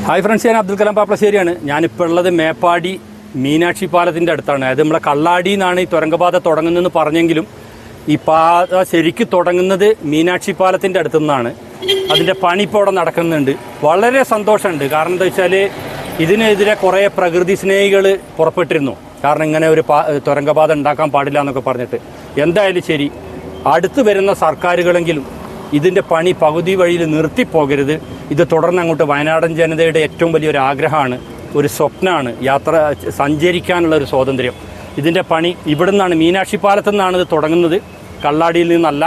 Hi friends, ഞാൻ അബ്ദുൽ കലാം പാപ്പളശ്ശേരിയാണ്. ഞാനിപ്പോൾ ഉള്ളത് മേപ്പാടി മീനാക്ഷി പാലത്തിൻ്റെ അടുത്താണ്. അത് നമ്മളെ കള്ളാടി നിന്നാണ് ഈ തുരങ്കപാത തുടങ്ങുന്നതെന്ന് പറഞ്ഞെങ്കിലും ഈ പാത ശരിക്കും തുടങ്ങുന്നത് മീനാക്ഷി പാലത്തിൻ്റെ അടുത്തു നിന്നാണ്. അതിൻ്റെ പണി ഇപ്പോൾ അവിടെ നടക്കുന്നുണ്ട്. വളരെ സന്തോഷമുണ്ട്. കാരണം എന്താ വെച്ചാൽ ഇതിനെതിരെ കുറേ പ്രകൃതി സ്നേഹികൾ പുറപ്പെട്ടിരുന്നു. കാരണം ഇങ്ങനെ ഒരു തുരങ്കപാത ഉണ്ടാക്കാൻ പാടില്ല എന്നൊക്കെ പറഞ്ഞിട്ട്. എന്തായാലും ശരി, അടുത്ത് വരുന്ന സർക്കാരുകളെങ്കിലും ഇതിൻ്റെ പണി പകുതി വഴിയിൽ നിർത്തിപ്പോകരുത്. ഇത് തുടർന്ന് അങ്ങോട്ട് വയനാടൻ ജനതയുടെ ഏറ്റവും വലിയൊരു ആഗ്രഹമാണ്, ഒരു സ്വപ്നമാണ്, യാത്ര സഞ്ചരിക്കാനുള്ള ഒരു സ്വാതന്ത്ര്യം. ഇതിൻ്റെ പണി ഇവിടെ നിന്നാണ്, മീനാക്ഷി പാലത്തു നിന്നാണ് ഇത് തുടങ്ങുന്നത്, കള്ളാടിയിൽ നിന്നല്ല.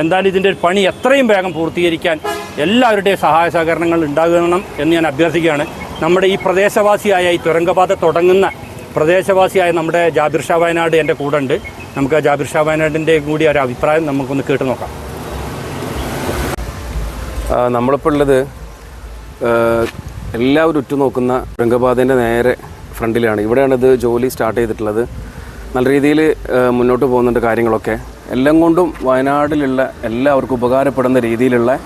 എന്തായാലും ഇതിൻ്റെ പണി എത്രയും വേഗം പൂർത്തീകരിക്കാൻ എല്ലാവരുടെയും സഹായ സഹകരണങ്ങൾ ഉണ്ടാകണം എന്ന് ഞാൻ അഭ്യർത്ഥിക്കുകയാണ്. നമ്മുടെ ഈ പ്രദേശവാസിയായ, ഈ തുരങ്കപാത തുടങ്ങുന്ന പ്രദേശവാസിയായ നമ്മുടെ ജാബിർ ഷാ വയനാട് എൻ്റെ കൂടെ ഉണ്ട്. നമുക്ക് ജാബിർ ഷാ വയനാടിൻ്റെ കൂടി ഒരു അഭിപ്രായം നമുക്കൊന്ന് കേട്ട് നോക്കാം. നമ്മളിപ്പോൾ ഉള്ളത് എല്ലാവരും ഉറ്റുനോക്കുന്ന തുരങ്കപാതേൻ്റെ നേരെ ഫ്രണ്ടിലാണ്. ഇവിടെയാണ് ഇത് ജോലി സ്റ്റാർട്ട് ചെയ്തിട്ടുള്ളത്. നല്ല രീതിയിൽ മുന്നോട്ട് പോകുന്നുണ്ട് കാര്യങ്ങളൊക്കെ. എല്ലാം കൊണ്ടും വയനാട്ടിലുള്ള എല്ലാവർക്കും ഉപകാരപ്പെടുന്ന രീതിയിലുള്ള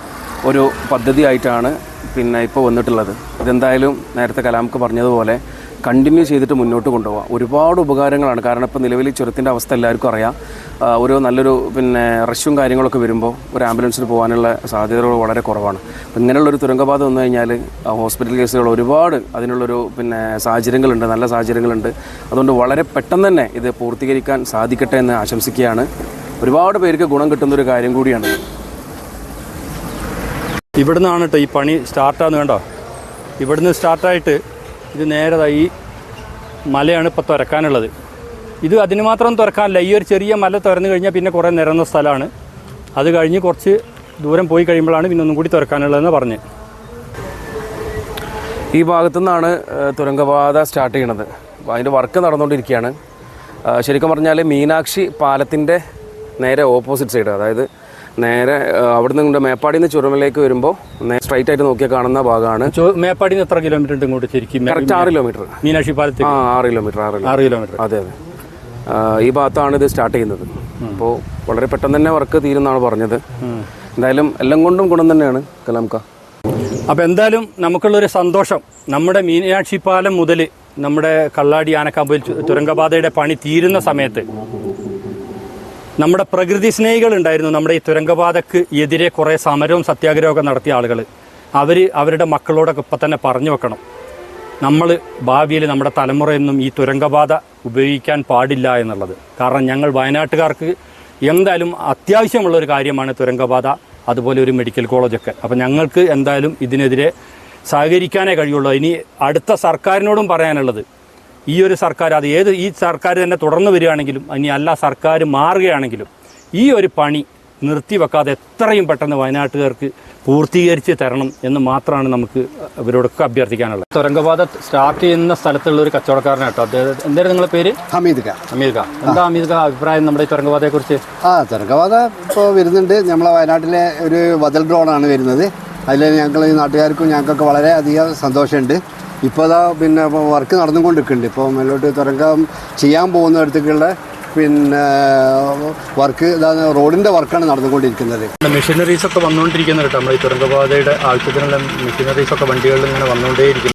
ഒരു പദ്ധതി ആയിട്ടാണ് ഇപ്പോൾ വന്നിട്ടുള്ളത്. ഇതെന്തായാലും നേരത്തെ കലാംക്ക് പറഞ്ഞതുപോലെ കണ്ടിന്യൂ ചെയ്തിട്ട് മുന്നോട്ട് കൊണ്ടുപോകാം. ഒരുപാട് ഉപകാരങ്ങളാണ്. കാരണം ഇപ്പോൾ നിലവിൽ ചുരത്തിൻ്റെ അവസ്ഥ എല്ലാവർക്കും അറിയാം. ഒരു നല്ലൊരു റഷും കാര്യങ്ങളൊക്കെ വരുമ്പോൾ ഒരു ആംബുലൻസിന് പോകാനുള്ള സാധ്യതകൾ വളരെ കുറവാണ്. അപ്പോൾ ഇങ്ങനെയുള്ളൊരു തുരങ്കപാത വന്നു കഴിഞ്ഞാൽ ഹോസ്പിറ്റൽ കേസുകൾ ഒരുപാട് അതിനുള്ളൊരു സാഹചര്യങ്ങളുണ്ട്, നല്ല സാഹചര്യങ്ങളുണ്ട്. അതുകൊണ്ട് വളരെ പെട്ടെന്ന് തന്നെ ഇത് പൂർത്തീകരിക്കാൻ സാധിക്കട്ടെ എന്ന് ആശംസിക്കുകയാണ്. ഒരുപാട് പേർക്ക് ഗുണം കിട്ടുന്നൊരു കാര്യം കൂടിയാണ്. ഇവിടുന്നാണ് കേട്ടോ ഈ പണി സ്റ്റാർട്ടാന്ന്. കണ്ടോ, ഇവിടുന്ന് സ്റ്റാർട്ടായിട്ട് ഇത് നേരെ ഈ മലയാണ് ഇപ്പോൾ തുറക്കാനുള്ളത്. ഇത് അതിന് മാത്രം തുറക്കാനില്ല. ഈ ഒരു ചെറിയ മല തുറന്നു കഴിഞ്ഞാൽ പിന്നെ കുറേ നിരന്ന സ്ഥലമാണ്. അത് കഴിഞ്ഞ് കുറച്ച് ദൂരം പോയി കഴിയുമ്പോഴാണ് പിന്നെ ഒന്നും കൂടി തുറക്കാനുള്ളതെന്ന് പറഞ്ഞ്. ഈ ഭാഗത്തു നിന്നാണ് തുരങ്കപാത സ്റ്റാർട്ട് ചെയ്യണത്. അതിൻ്റെ വർക്ക് നടന്നുകൊണ്ടിരിക്കുകയാണ്. ശരിക്കും പറഞ്ഞാൽ മീനാക്ഷി പാലത്തിൻ്റെ നേരെ ഓപ്പോസിറ്റ് സൈഡ്, അതായത് നേരെ അവിടെ നിന്ന് മേപ്പാടിയിൽ നിന്ന് ചുരമിലേക്ക് വരുമ്പോൾ സ്ട്രൈറ്റ് ആയിട്ട് നോക്കിയാൽ കാണുന്ന ഭാഗമാണ്. മേപ്പാടിയിൽ നിന്ന് എത്ര കിലോമീറ്റർ ഉണ്ട് ഇങ്ങോട്ട്? ശരിക്കും കറക്റ്റ് 6 കിലോമീറ്റർ. മീനാക്ഷി പാലത്തിൽ 6 കിലോമീറ്റർ. അതെ. ഈ ഭാഗത്താണ് ഇത് സ്റ്റാർട്ട് ചെയ്യുന്നത്. അപ്പോൾ വളരെ പെട്ടെന്ന് തന്നെ വർക്ക് തീരുമെന്നാണ് പറഞ്ഞത്. എന്തായാലും എല്ലാം കൊണ്ടും ഗുണം തന്നെയാണ് കലാംക്ക. അപ്പോൾ എന്തായാലും നമുക്കുള്ളൊരു സന്തോഷം, നമ്മുടെ മീനാക്ഷി പാലം മുതൽ നമ്മുടെ കള്ളാടി ആനക്കാമ്പ് തുരങ്കപാതയുടെ പണി തീരുന്ന സമയത്ത് നമ്മുടെ പ്രകൃതി സ്നേഹികളുണ്ടായിരുന്നു. നമ്മുടെ ഈ തുരങ്കപാതയ്ക്ക് എതിരെ കുറേ സമരവും സത്യാഗ്രഹമൊക്കെ നടത്തിയ ആളുകൾ, അവരുടെ മക്കളോടൊക്കെ ഇപ്പം തന്നെ പറഞ്ഞു വെക്കണം, നമ്മൾ ഭാവിയിൽ നമ്മുടെ തലമുറയൊന്നും ഈ തുരങ്കപാത ഉപയോഗിക്കാൻ പാടില്ല എന്നുള്ളത്. കാരണം ഞങ്ങൾ വയനാട്ടുകാർക്ക് എന്തായാലും അത്യാവശ്യമുള്ളൊരു കാര്യമാണ് തുരങ്കപാത, അതുപോലെ ഒരു മെഡിക്കൽ കോളേജൊക്കെ. അപ്പോൾ ഞങ്ങൾക്ക് എന്തായാലും ഇതിനെതിരെ സഹകരിക്കാനേ കഴിയുള്ളൂ. ഇനി അടുത്ത സർക്കാരിനോടും പറയാനുള്ളത്, ഈ ഒരു സർക്കാർ, അത് ഈ സർക്കാർ തന്നെ തുടർന്ന് വരികയാണെങ്കിലും ഇനി അല്ല സർക്കാർ മാറുകയാണെങ്കിലും ഈ ഒരു പണി നിർത്തിവെക്കാതെ എത്രയും പെട്ടെന്ന് വയനാട്ടുകാർക്ക് പൂർത്തീകരിച്ച് തരണം എന്ന് മാത്രമാണ് നമുക്ക് ഇവരോടൊക്കെ അഭ്യർത്ഥിക്കാനുള്ളത്. തുരങ്കപാത സ്റ്റാർട്ട് ചെയ്യുന്ന സ്ഥലത്തുള്ള ഒരു കച്ചവടക്കാരനാണ് കേട്ടോ. എന്തായാലും നിങ്ങളുടെ പേര്? ഹമീദ് ഖാൻ. എന്താ ഹമീദ് ഖാൻ അഭിപ്രായം നമ്മുടെ ഈ തുരങ്കപാതയെക്കുറിച്ച്? തുരങ്കപാത ഇപ്പോൾ വരുന്നുണ്ട്. നമ്മളെ വയനാട്ടിലെ ഒരു ബദൽ ഡ്രോണാണ് വരുന്നത്. അതിൽ ഞങ്ങൾ ഈ നാട്ടുകാർക്കും ഞങ്ങൾക്കൊക്കെ വളരെയധികം സന്തോഷമുണ്ട്. ഇപ്പോൾ അതാ വർക്ക് നടന്നുകൊണ്ടിരിക്കുന്നുണ്ട്. ഇപ്പോൾ മുന്നോട്ട് തുരങ്കം ചെയ്യാൻ പോകുന്നിടത്തേക്കുള്ള വർക്ക് റോഡിൻ്റെ വർക്കാണ് നടന്നുകൊണ്ടിരിക്കുന്നത്. മെഷീനറീസൊക്കെ വന്നുകൊണ്ടിരിക്കുന്നത് കേട്ടോ. നമ്മൾ ഈ തുരങ്കപാതയുടെ ആവശ്യത്തിനുള്ള മെഷീനറീസൊക്കെ വണ്ടികളിൽ ഇങ്ങനെ വന്നുകൊണ്ടേയിരിക്കും.